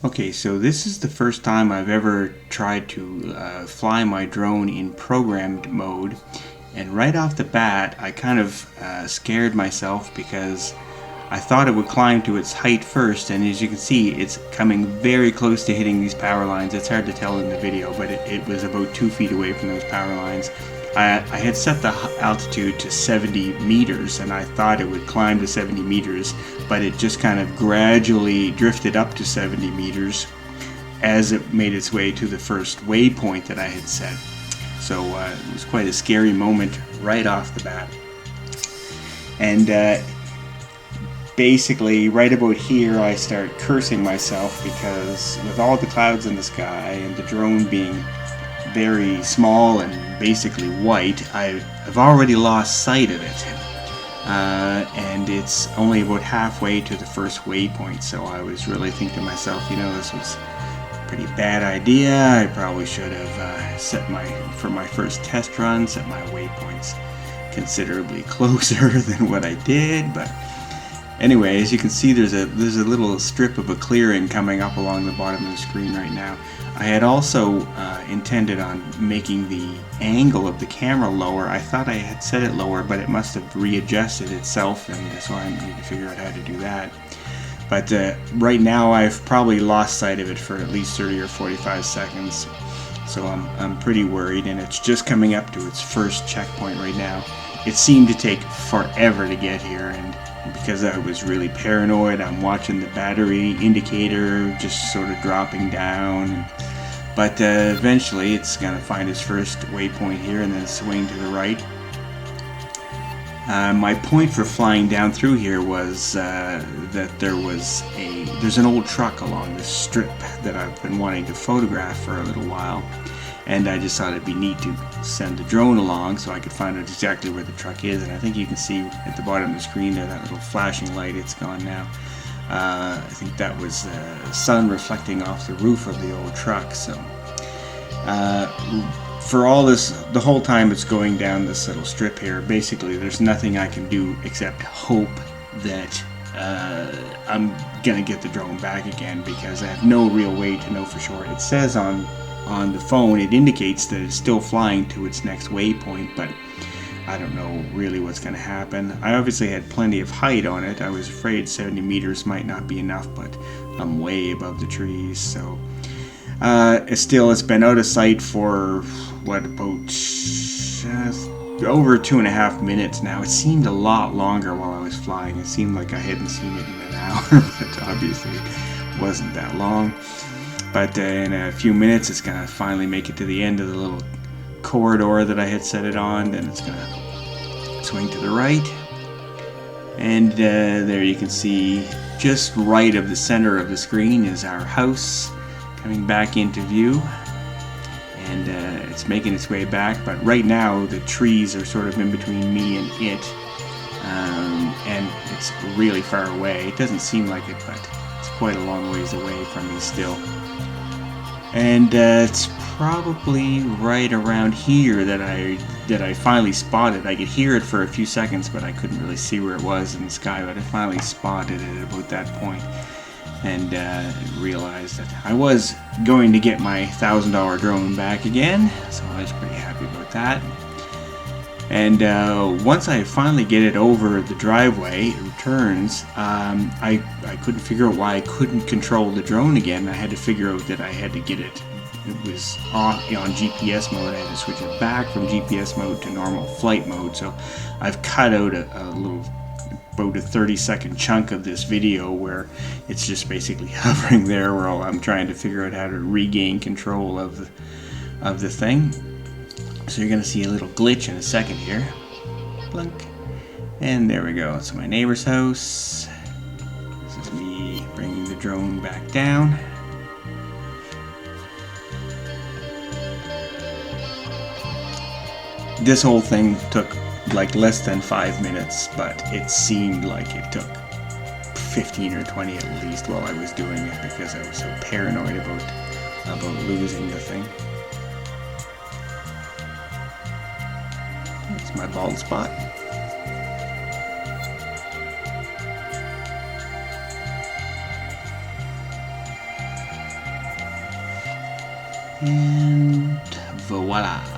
Okay, so this is the first time I've ever tried to fly my drone in programmed mode, and right off the bat I kind of scared myself because I thought it would climb to its height first, and as you can see it's coming very close to hitting these power lines. It's hard to tell in the video, but it was about 2 feet away from those power lines. I had set the altitude to 70 meters and I thought it would climb to 70 meters, but it just kind of gradually drifted up to 70 meters as it made its way to the first waypoint that I had set. So it was quite a scary moment right off the bat. And basically right about here I start cursing myself because with all the clouds in the sky and the drone being very small and basically white, I've already lost sight of it, and it's only about halfway to the first waypoint. So I was really thinking to myself, this was a pretty bad idea. I probably should have for my first test run, set my waypoints considerably closer than what I did. But anyway, as you can see, there's a little strip of a clearing coming up along the bottom of the screen right now. I had also intended on making the angle of the camera lower. I thought I had set it lower, but it must have readjusted itself, and so I need to figure out how to do that. But right now I've probably lost sight of it for at least 30 or 45 seconds, so I'm pretty worried, and it's just coming up to its first checkpoint right now. It seemed to take forever to get here, and because I was really paranoid, I'm watching the battery indicator just sort of dropping down. But eventually it's going to find its first waypoint here and then swing to the right. My point for flying down through here was that there's an old truck along this strip that I've been wanting to photograph for a little while. And I just thought it'd be neat to send the drone along so I could find out exactly where the truck is. And I think you can see at the bottom of the screen there, that little flashing light. It's gone now. I think that was sun reflecting off the roof of the old truck. So for all this, the whole time it's going down this little strip here, basically there's nothing I can do except hope that I'm gonna get the drone back again, because I have no real way to know for sure. It says on the phone, it indicates that it's still flying to its next waypoint, but I don't know really what's going to happen. I obviously had plenty of height on it. I was afraid 70 meters might not be enough, but I'm way above the trees. So it's been out of sight for about over 2.5 minutes now. It seemed a lot longer while I was flying. It seemed like I hadn't seen it in an hour, but obviously it wasn't that long. But in a few minutes it's going to finally make it to the end of the little corridor that I had set it on. Then it's going to swing to the right. And there you can see just right of the center of the screen is our house coming back into view. And it's making its way back. But right now the trees are sort of in between me and it. And it's really far away. It doesn't seem like it, but it's quite a long ways away from me still. And it's probably right around here that I finally spotted. I could hear it for a few seconds, but I couldn't really see where it was in the sky. But I finally spotted it at about that point, and realized that I was going to get my $1,000 drone back again. So I was pretty happy about that. And once I finally get it over the driveway, it returns, I couldn't figure out why I couldn't control the drone again. I had to figure out that I had to get it. It was on GPS mode. I had to switch it back from GPS mode to normal flight mode. So I've cut out a little, about a 30-second chunk of this video where it's just basically hovering there while I'm trying to figure out how to regain control of the thing. So you're going to see a little glitch in a second here. Blink. And there we go. It's my neighbor's house. This is me bringing the drone back down. This whole thing took like less than 5 minutes, but it seemed like it took 15 or 20 at least while I was doing it, because I was so paranoid about losing the thing. It's my bald spot. And voila.